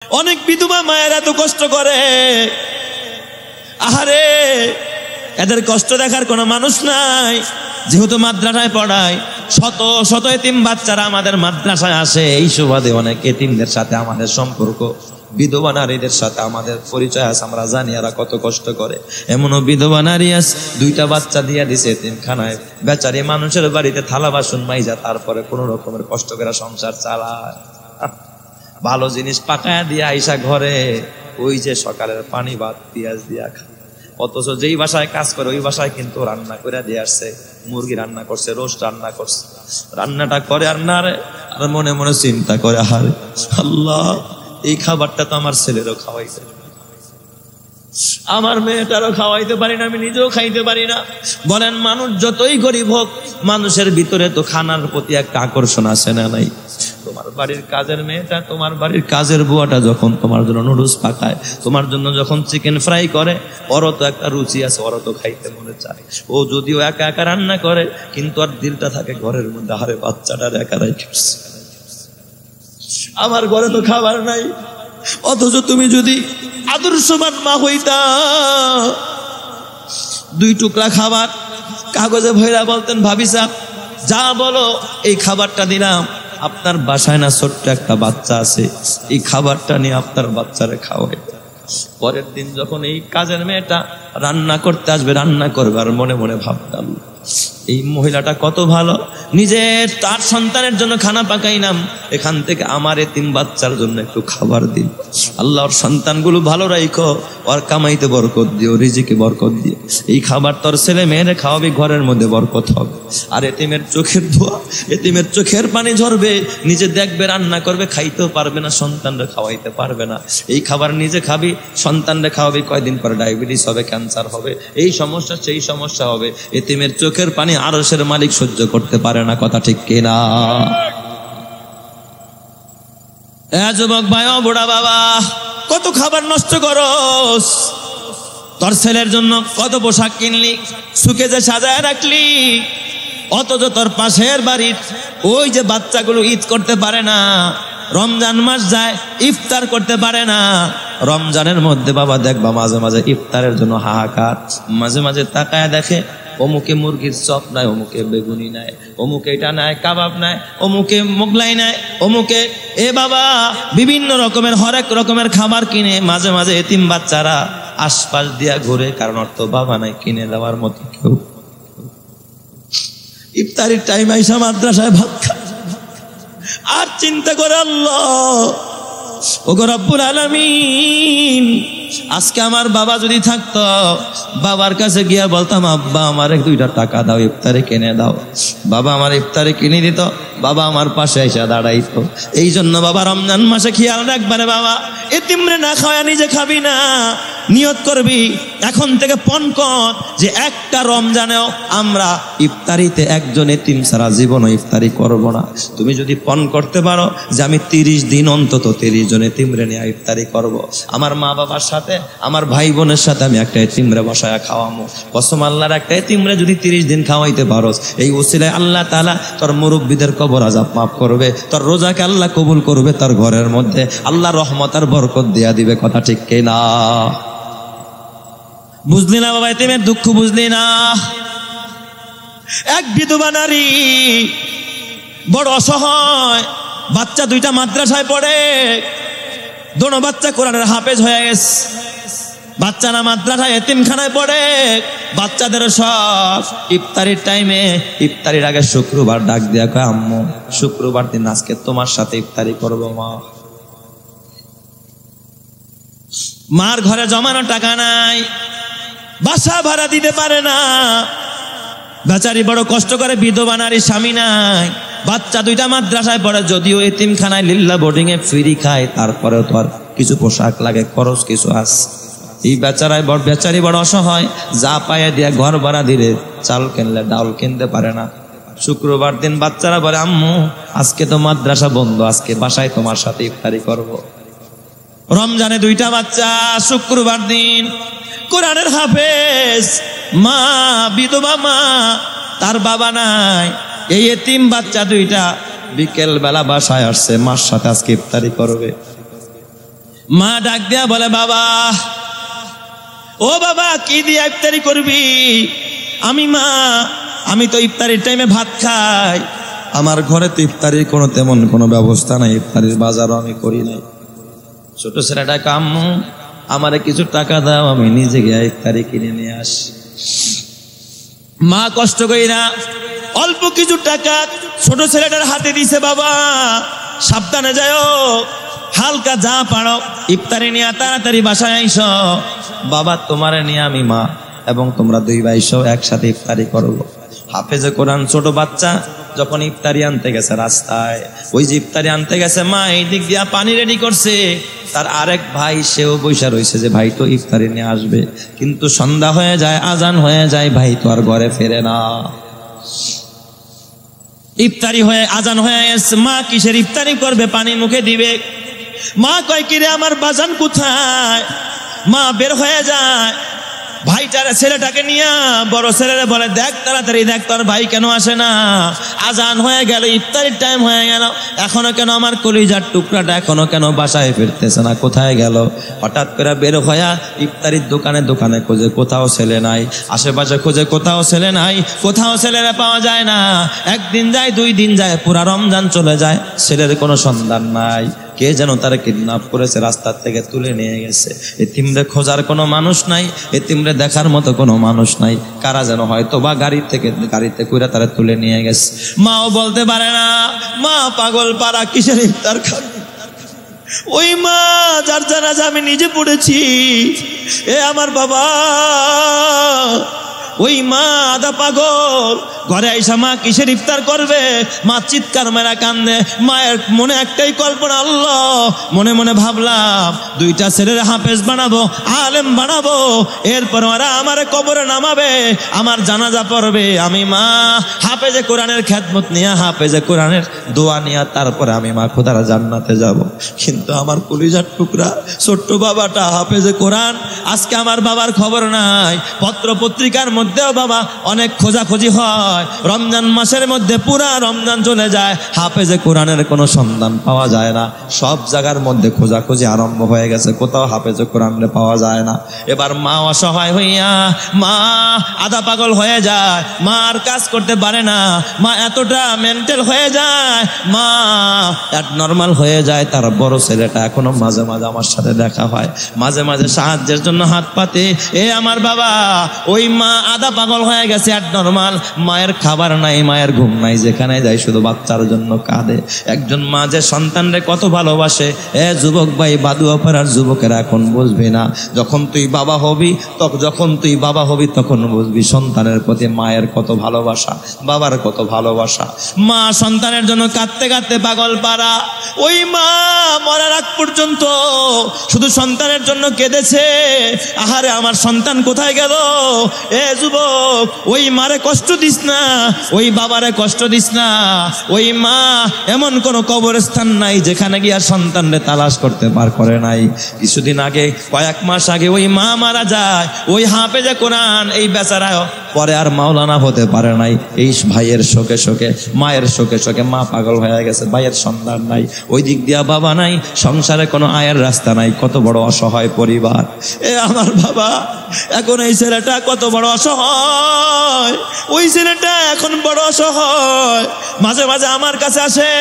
অনেক বিধবা মায়েরা এত কষ্ট করে, আহারে এদের কষ্ট দেখার কোনো মানুষ নাই। যেহেতু মাদ্রাসায় পড়ায়, শত শত এতিম বাচ্চারা আমাদের মাদ্রাসায় আসে, এই সুবাদে অনেক এতিমদের সাথে আমাদের সম্পর্ক, বিধবা নারীদের সাথে আমাদের পরিচয় আছে, আমরা জানি এরা কত কষ্ট করে। এমনও বিধবা নারী আছে, 2টা বাচ্চা দিয়ে দিছে এতিমখানায়, বেচারি মানুষের বাড়িতে থালা বাসন মাইজা তারপরে কোনো রকমের কষ্ট করে সংসার চালায়। ভালো জিনিস পাকায়া দিয়ে আইসা ঘরে ওই যে সকালের পানি ভাত পেঁয়াজ দিয়া খায়, অথচ যেই বাসায় কাজ করে ওই বাসায় কিন্তু রান্না করে দিয়ে আসছে, মুরগি রান্না করছে, রোস্ট রান্না করছে, রান্নাটা করে আর না রে, আর মনে মনে চিন্তা করে, আরে আল্লাহ এই খাবারটা তো আমার ছেলেরও খাওয়াইতে, আমার মেয়েটারও খাওয়াইতে পারি না, আমি নিজেও খাইতে পারি না। বলেন মানুষ যতই গরিব হোক, মানুষের ভিতরে তো খানার প্রতি একটা আকর্ষণ আছে না নাই? তোমার বাড়ির কাজের মেয়েটা, তোমার বাড়ির কাজের বুয়াটা যখন তোমার জন্য নুডলস পাকায়, তোমার জন্য যখন চিকেন ফ্রাই করে, ওরও তো একটা রুচি আছে, ওরও তো খাইতে মনে চায়। ও যদিও একা একা রান্না করে, কিন্তু আর দিলটা থাকে ঘরের মধ্যে, আরে বাচ্চাটার একা রাইখছে, আমার ঘরে তো খাবার নাই। অথচ তুমি যদি আদর্শবান মা হইতা, 2 টুকরা খাবার কাগজে ভইরা বলতেন, ভাবি সাহেব যা বলো এই খাবারটা দিলাম, আপনার বাসায় না ছোট্ট একটা বাচ্চা আছে, এই খাবারটা নিয়ে আপনার বাচ্চারে খাওয়াই। পরের দিন যখন এই কাজের মেয়েটা রান্না করতে আসবে, রান্না করবে, আর মনে মনে ভাবতাম এই মহিলাটা কত ভালো, নিজে তার সন্তানের জন্য খানা পাকাইলাম, এখান থেকে আমার এতিম বাচ্চার জন্য একটু খাবার দিন। আল্লাহর সন্তানগুলো ভালো রাখো, ওর কামাইতে বরকত দিও, রিজিকে বরকত দিও, এই খাবার তোর ছেলে মেয়েরে খাওয়াবি, ঘরের মধ্যে বরকত হবে। আর এতিমের চোখের ধোয়া, এতিমের চোখের পানি ঝরবে, নিজে দেখবে রান্না করবে, খাইতেও পারবে না, সন্তানরা খাওয়াইতে পারবে না। এই খাবার নিজে খাবি, সন্তানরা খাওয়াবি, কয়দিন পরে ডায়াবেটিস হবে, ক্যান্সার হবে, এই সমস্যা সেই সমস্যা হবে। এতিমের চোখের পানি আরশের মালিক সহ্য করতে পারে না, কথা ঠিক কিনা? যুবক ভাই, বুড়া বাবা, কত খাবার নষ্ট করস, তোর ছেলের জন্য কত পোশাক কিনলি, সুকে যে সাজায় রাখলি, অথচ তোর পাশের বাড়ির ওই যে বাচ্চাগুলো ঈদ করতে পারে না, রমজান মাস যায় ইফতার করতে পারে না। রমজানের মধ্যে বাবা দেখবা মাঝে মাঝে ইফতারের জন্য হাহাকার, মাঝে মাঝে তাকায় দেখে অমুকে মুরগির চপ নাই, অমুকে বেগুনি নাই, অমুকে এটা নাই, কাবাব নাই, অমুকে মোগলাই নাই, অমুকে এ বাবা বিভিন্ন রকমের হরেক রকমের খাবার কিনে মাঝে মাঝে এতিম বাচ্চারা আশপাশ দিয়া ঘুরে, কারণ অর্থ বাবা নাই কিনে দেওয়ার মতো কেউ। ইফতারির টাইম আইসা মাদ্রাসায় ভাত খায় আর চিন্তা করে, আল্লাহ ওগো রব্বুল আলামিন, আজকে আমার বাবা যদি থাকতো, বাবার কাছে গিয়া বলতাম, আব্বা আমার 2টা টাকা দাও, ইফতারে কিনে দাও। বাবা আমার ইফতারে কিনে দিত, বাবা আমার পাশে এসে দাঁড়াইতো। এই জন্য বাবা রমজান মাসে খেয়াল রাখবারে, বাবা এতিমরে না খাওয়া নিজে খাবি না, নিয়ত করবি এখন থেকে পণ কর যে একটা রমজানেও আমরা ইফতারিতে একজন এতিম ছাড়া জীবনও ইফতারি করব না। তুমি যদি পণ করতে পারো যে আমি 30 দিন অন্তত 30 জন এতিমরে নিয়ে ইফতারি করব, আমার মা বাবার সাথে, আমার ভাই বোনের সাথে আমি একটা এতিমরে বসায়া খাওয়ামো, কসম আল্লাহর, একটা এতিমরে যদি 30 দিন খাওয়াইতে পারো, এই ওসিলায় আল্লাহ তাআলা তোর মুরব্বিদের কবর আযাব মাফ করবে, তোর রোজাকে আল্লাহ কবুল করবে, তোর ঘরের মধ্যে আল্লাহ রহমত আর বরকত দিয়া দিবে, কথা ঠিক কিনা? বুঝলি না বাবা, এতিমের দুঃখ বুঝলি না? এক বিধবা নারী বড় অসহায়, বাচ্চা 2টা মাদ্রাসায় পড়ে, দোনো বাচ্চা কোরআনের হাফেজ হয়ে গেছে, বাচ্চা না মাদ্রাসায় এতিমখানায় পড়ে, বাচ্চাদের সব ইফতারির টাইমে, ইফতারির আগে শুক্রবার ডাক দিয়া কয়, আম্মু শুক্রবার দিন আজকে তোমার সাথে ইফতারি করবো মা। মার ঘরে জমানো টাকা নাই, বাসা ভাড়া দিতে পারে না, বেচারি বড় কষ্ট করে, বিধবা নারী, স্বামী নাই, বাচ্চা 2টা মাদ্রাসায় পড়ে, যদিও এতিমখানায় লিল্লা বোর্ডিং এ ফ্রি খায়, তারপরেও তো আর কিছু পোশাক লাগে, খরচ কিছু আছে। এই বেচারি বড় অসহায়, যা পায়ে দিয়া ঘর ভাড়া দিলে চাল কিনলে ডাউল কিনতে পারে না। শুক্রবার দিন বাচ্চারা বলে, আম্মু আজকে তো মাদ্রাসা বন্ধ, আজকে বাসায় তোমার সাথে ইফতারি করব। রমজানে 2টা বাচ্চা, শুক্রবার দিন কোরআনের হাফেজ, মা বিধবা মা, তার বাবা নাই, এই এতিম বাচ্চা 2টা বিকেল বেলা বাসায় আসছে, মার সাথে আজকে ইফতারি করবে। মা ডাক দিয়া বলে, বাবা, ও বাবা, কি দিয়ে ইফতারি করবি? আমি তো ইফতারির টাইমে ভাত খাই, আমার ঘরে তো ইফতারির তেমন কোনো ব্যবস্থা নাই, ইফতারির বাজারও আমি করি নাই। ছোট ছেলেটা, আম্মু আমারে কিছু টাকা দাও, আমি নিজে গিয়ে ইফতারি কিনে নিয়ে আসি। মা কষ্ট করি না অল্প কিছু টাকা ছোট ছেলেটার হাতে দিছে। বাবা, সাবধানে যাও, হালকা যা পারো ইফতারি নিয়ে তাড়াতাড়ি বাসায় আইসো। বাবা, তোমারে নিয়ে আমি, মা এবং তোমরা দুই ভাই সহ একসাথে ইফতারি করবো। হাফেজে কোরআন ছোট বাচ্চা যখন ইফতারি আনতে গেছে রাস্তায়, ওই যে ইফতারি আনতে গেছে, মা এই দিক দিয়া পানি রেডি করছে, তার আরেক ভাই সেও বৈশা রয়েছে যে ভাই তো ইফতারি নিয়ে আসবে, কিন্তু সন্ধ্যা হয়ে যায়, আজান হয়ে যায়, ভাই তো আর ঘরে ফেরে না। ইফতারি হয়ে আজান হয়ে গেছে, মা কিসের ইফতারি করবে, পানি মুখে দিবে। মা কয়, কিরে আমার বাজান কোথায়? মা বের হয়ে যায়, ভাইটারে ছেলেটাকে নিয়ে বড় ছেলেরে বলে, দেখ তাড়াতাড়ি দেখ তোর ভাই কেন আসে না, আজান হয়ে গেল, ইফতারির টাইম হয়ে গেল, এখনো কেন আমার কলিজার টুকরাটা এখনো কেন বাসায় ফিরতেছে না, কোথায় গেল? হঠাৎ করে বের হইয়া ইফতারির দোকানে দোকানে খোঁজে, কোথাও ছেলে নাই, আশেপাশে খোঁজে, কোথাও ছেলে নাই, কোথাও ছেলেরা পাওয়া যায় না। একদিন যায়, 2 দিন যায়, পুরা রমজান চলে যায়, ছেলের কোনো সন্ধান নাই। কে যেন তারা কিডন্যাপ করেছে, রাস্তার থেকে তুলে নিয়ে গেছে। এতিমরে খোঁজার কোনো মানুষ নাই, এতিমরে দেখার মতো কোনো মানুষ নাই, কারা যেন হয়তো বা গাড়িতে কইরা তারা তুলে নিয়ে গেছে। মাও বলতে পারে না, মা পাগল পাড়া কিসের ইফতার খাবে? ওই মা যার জানাজা আমি নিজে পড়েছি, এ আমার বাবা, ওই মা আদা পাগল, ঘরে আইসা মা কিসের ইফতার করবে? মা চিৎকার মেরা কান্দে। মায়ের মনে একটাই কল্পনা, আল্লাহ, মনে মনে ভাবলাম 2টা ছেলের হাফেজ বানাবো, আলেম বানাবো, এরপর ওরা আমার কবরে নামাবে, আমার জানাজা পড়বে, আমি মা হাফেজে কোরআনের খেদমত নিয়ে, হাফেজে কোরআনের দোয়া নিয়ে, তারপরে আমি মা খোদার জান্নাতে যাব। কিন্তু আমার কলিজার টুকরা ছোট্ট বাবাটা হাফেজে কোরআন, আজকে আমার বাবার খবর নাই। পত্র পত্রিকার মধ্যেও বাবা অনেক খোঁজাখুঁজি হয়, রমজান মাসের মধ্যে পুরা রমজান চলে যায়, হাফেজে কোরআনের কোনো সন্ধান পাওয়া যায় না। সব জায়গার মধ্যে খোঁজাখুঁজি আরম্ভ হয়ে গেছে, কোথাও হাফেজে কোরআনে পাওয়া যায় না। এবার মা অসহায় হইয়া, মা আধা পাগল হয়ে যায়, মা আর কাজ করতে পারে না, মা এতটা মেন্টাল হয়ে যায়, মা নর্মাল হয়ে যায়। তার বড় ছেলেটা এখনো মাঝে মাঝে আমার সাথে দেখা হয়, মাঝে মাঝে সাহায্যের জন্য হাত পাতে। এ আমার বাবা, ওই মা আধা পাগল হয়ে গেছে, নর্মাল, মায়ের খাবার নাই, মায়ের ঘুম নাই, যেখানে যায় শুধু বাচ্চার জন্য কাঁদে। একজন মা যে সন্তানরে কত ভালোবাসে, এ যুবক ভাই, বাদুয়া পাড়ার যুবকেরা এখন বুঝবি না, যখন তুই বাবা হবি তখন বুঝবি সন্তানের প্রতি মায়ের কত ভালোবাসা, বাবার কত ভালোবাসা। মা সন্তানের জন্য কাঁদতে কাঁদতে পাগল পাড়া। ওই মা মরার আগ পর্যন্ত শুধু সন্তানের জন্য কেঁদেছে, আহারে আমার সন্তান কোথায় গেল? এ যুবক, ওই মারে কষ্ট দিস না, ওই বাবারে কষ্ট দিস না। ওই মা এমন কোন কবরস্থান নাই যেখানে গিয়া সন্তানরে তালাশ করতে পার করে নাই। কিছুদিন আগে, কয়েক মাস আগে ওই মা মারা যায়। ওই হাফেজে কোরআন এই বেচারা পরে আর মাওলানা হতে পারে নাই। এই ভাইয়ের শোকে শোকে, মায়ের শোকে শোকে মা পাগল হয়ে গেছে, ভাইয়ের সন্তান নাই, ওই দিক দিয়া বাবা নাই, সংসারে কোনো আয়ের রাস্তা নাই। কত বড় অসহায় পরিবার। এ আমার বাবা, এখন এই ছেলেটা কত বড় অসহায়, ওই ছেলেটা এখন বড় অসহায়। মাঝে মাঝে আমার কাছে আসে,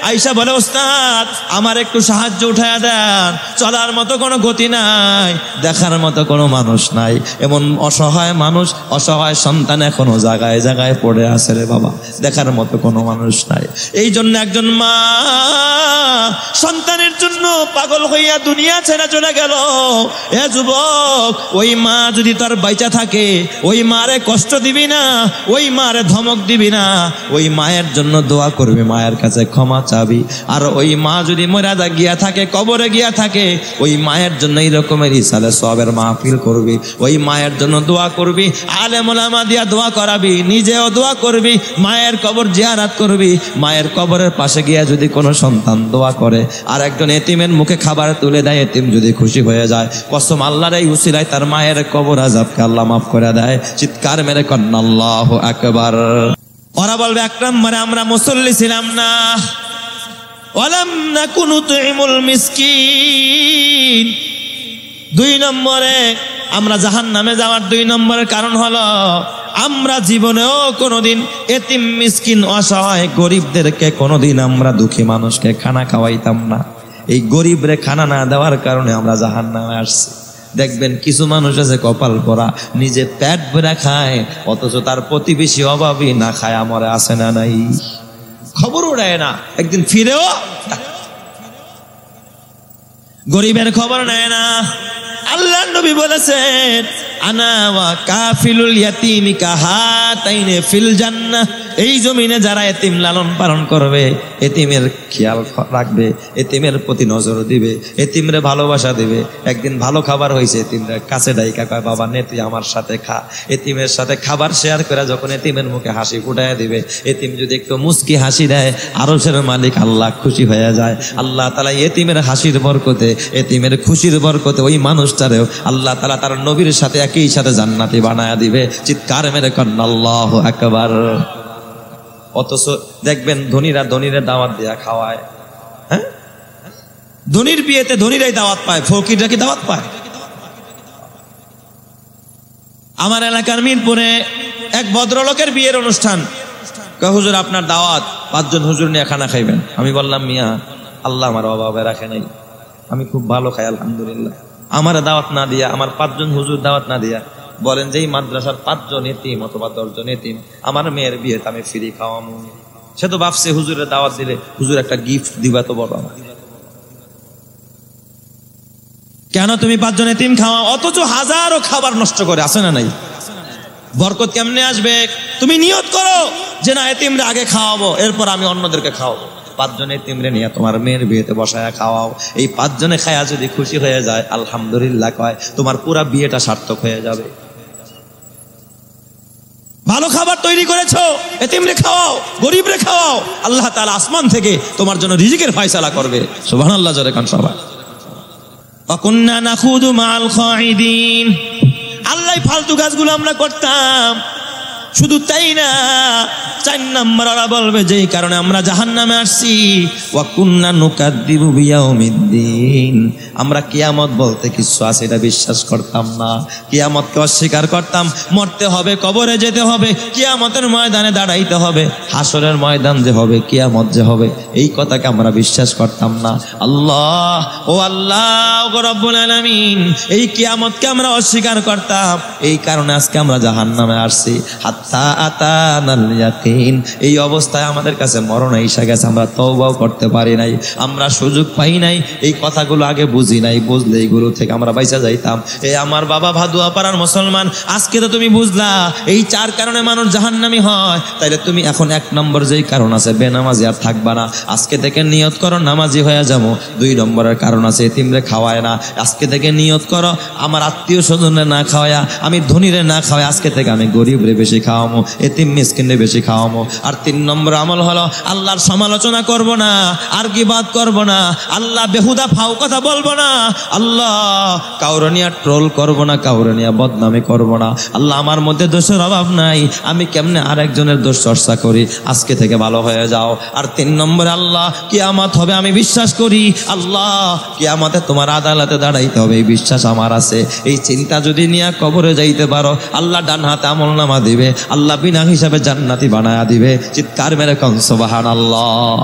আইসা বলে, ওস্তাদ আমার একটু সাহায্য উঠায়া দেন, চলার মতো কোনো গতি নাই, দেখার মতো কোনো মানুষ নাই। এমন অসহায় মানুষ, অসহায় সন্তান এখনো জায়গায় জায়গায় পড়ে আছে রে বাবা, দেখার মতো কোনো মানুষ নাই। এই জন্য একজন মা সন্তানের জন্য পাগল হইয়া দুনিয়া ছেড়ে চলে গেল। এ যুবক, ওই মা যদি তার বাইচা থাকে, ওই মারে কষ্ট দিবি না, ওই মারে ধমক দিবি না, ওই মায়ের জন্য দোয়া করবি, মায়ের কাছে ক্ষমা চাবি। আর ওই মা যদি মরাদা গিয়া থাকে, কবরে গিয়া থাকে, ওই মায়ের জন্য এই রকমের ইসালে সবের মাহফিল করবি, ওই মায়ের জন্য দোয়া করবি, আলেম ওলামা দিয়া দোয়া করাবি, নিজেও দোয়া করবি, মায়ের কবর জিয়ারত করবি। মায়ের কবরের পাশে গিয়া যদি কোনো সন্তান দোয়া করে, আর একজন এতিমের মুখে খাবার তুলে দেয়, এতিম যদি খুশি হয়ে যায়, কসম আল্লাহর এই উসিলায় তার মায়ের কবর আযাবকে আল্লাহ মাফ করে দেয়। চিৎকার মেরে কন্না আল্লাহু আকবার। ওরা বলবে, এক নম্বরে আমরা মুসল্লি ছিলাম না, ওয়ালাম নাকু নুতঈমুল মিসকিন। 2 নম্বরে আমরা জাহান্নামে যাওয়ার 2 নম্বরের কারণ হলো আমরা জীবনেও কোনোদিন এতিম মিসকিন অসহায় গরিবদেরকে কোনোদিন আমরা দুঃখী মানুষকে খানা খাওয়াইতাম না। এই গরিবরে খানা না দেওয়ার কারণে আমরা জাহান্নামে আসছি। দেখবেন কিছু মানুষ আছে কপাল পরা, নিজে পেট ভরে খায়, অথচ তার প্রতিবেশী অভাবী না খায় আমরে আছে না নাই, খবর উড়ায় না, একদিন ফিরেও গরিবের খবর নেয় না। আল্লাহর নবী বলেছেন আনা ওয়া কাফিলুল ইয়াতীমি কাহাতাইনি ফিল জান্নাহ। এই জমিনে যারা এতিম লালন পালন করবে, এতিমের খেয়াল রাখবে, এতিমের প্রতি নজর দিবে, এতিমরে ভালোবাসা দিবে, একদিন ভালো খাবার হয়েছে এতিমরে কাছে ডাইকা কয় বাবা নে তুই আমার সাথে খা। এতিমের সাথে খাবার শেয়ার করে যখন এতিমের মুখে হাসি ফুটায় দিবে, এতিম যদি একটু মুস্কি হাসি দেয়, আরশের মালিক আল্লাহ খুশি হয়ে যায়। আল্লাহ তাআলা এতিমের হাসির বরকতে, এতিমের খুশির বরকতে ওই মানুষটারেও আল্লাহ তাআলা তার নবীর সাথে একই সাথে জান্নাতি বানায়া দিবে। চিৎকার মেরে কন্না আল্লাহু আকবার। অথচ দেখবেন ধনীরা ধনীরা দাওয়াত দেয়া খাওয়ায়, হ্যাঁ, ধনীর বিয়েতে ধনীরাই দাওয়াত পায়, ফকিররা কি দাওয়াত পায়? আমার এলাকার মিরপুরে এক ভদ্রলোকের বিয়ের অনুষ্ঠান, হুজুর আপনার দাওয়াত, 5 জন হুজুর নিয়ে খানা খাইবেন। আমি বললাম মিয়া আল্লাহ আমার অভাবে রাখে নাই, আমি খুব ভালো খাই আলহামদুলিল্লাহ, আমার দাওয়াত না দিয়া, আমার 5 জন হুজুর দাওয়াত না দিয়া বলেন যে এই মাদ্রাসার 5 জন এতিম অথবা 10 জন এতিম আমার মেয়ের বিয়েতে আমি ফ্রি খাওয়াবো। সে তো ভাবছে হুজুরের দাওয়াত দিলে হুজুর একটা গিফট দিবা, তো বলো কেন তুমি 5 জন এতিম খাওয়া, অথচ হাজারো খাবার নষ্ট করে, আসে না নাই? বরকত কেমনে আসবে? তুমি নিয়ত করো যে না এতিমরে আগে খাওয়াবো, এরপর আমি অন্যদেরকে খাওয়াবো। 5 জন এতিমরে নিয়ে তোমার মেয়ের বিয়েতে বসায়া খাওয়াও। এই 5 জনে খায়া যদি খুশি হয়ে যায় আলহামদুলিল্লাহ কয়, তোমার পুরা বিয়েটা সার্থক হয়ে যাবে। ভালো খাবার তৈরি করেছো, এতিমরে খাওয়াও, গরিবরে খাওয়াও, আল্লাহ তাআলা আসমান থেকে তোমার জন্য রিজিকের ফয়সালা করবে। সুবহানাল্লাহ জোরে কান সবাই। ওয়া কুননা নাখুদু মাআল খাইদিন। আল্লাহ ফালতু কাজগুলো আমরা করতাম। শুধু তাই না, 4 নম্বর ওরা বলবে যেই কারণে আমরা জাহান্নামে আসছি, ওয়া কুননা নুকাদ্দিবু বিয়াউমিদ্দিন। আমরা কিয়ামত বলতে কিছু আছে এটা বিশ্বাস করতাম না, কিয়ামতকে অস্বীকার করতাম। মরতে হবে, কবরে যেতে হবে, কিয়ামতের ময়দানে দাঁড়াইতে হবে, হাসরের ময়দান যে হবে, কিয়ামত যে হবে, এই কথাকে আমরা বিশ্বাস করতাম না। আল্লাহ ও আল্লাহ ও রব্বুল আলামিন, এই কিয়ামতকে আমরা অস্বীকার করতাম, এই কারণে আজকে আমরা জাহান্নামে আসছি। হাত্তা আতানাল ইয়াকিন। এই অবস্থায় আমাদের কাছে মরণ এসে গেছে, আমরা তওবাও করতে পারি নাই, আমরা সুযোগ পাই নাই, এই কথাগুলো আগে বুঝি নাই, বুঝলে এইগুলো থেকে আমরা বাইচা যাইতাম। আমার বাবা ভাদুয়া পাড়ার মুসলমান, আজকে তো তুমি বুঝলা এই 4 কারণে মানুষ জাহান্নামী হয়, তাইলে তুমি এখন 1 নম্বর যেই কারণ আছে বেনামাজি আর থাকবা না, আজকে থেকে নিয়ত করো নামাজি হয়ে যাবো। 2 নম্বরের কারণ আছে এতিমরে খাওয়ায় না, আজকে থেকে নিয়ত করো আমার আত্মীয় স্বজনরে না খাওয়ায়া, আমি ধনীরে না খাওয়াই, আজকে থেকে আমি গরিবরে বেশি খাওয়ামো, এতিম মিসকিনরে বেশি খাওয়ামো। আর 3 নম্বর আমল হলো আল্লাহর সমালোচনা করব না, আর গীবাত করব না, আল্লাহ বেহুদা ফাও কথা বলবো না, আল্লাহ কাউরে নিয়ে ট্রোল করব না, কাউরে নিয়ে বদনামি করব না। আল্লাহ আমার মধ্যে দোষের অভাব নাই, আমি কেমনে আরেকজনের দোষ চর্চা করি, আজকে থেকে ভালো হয়ে যাও। আর 3 নম্বরে আল্লাহ কিয়ামত হবে আমি বিশ্বাস করি, আল্লাহ কিয়ামতে তোমার আদালতে দাঁড়াইতে হবে এই বিশ্বাস আমার আছে। এই চিন্তা যদি নিয়ে কবরে যাইতে পারো, আল্লাহ ডান হাতে আমলনামা দিবে, আল্লাহ বিনা হিসাবে জান্নাতি বানায়া দিবে। চিৎকার মেরে কোন সুবহানাল্লাহ।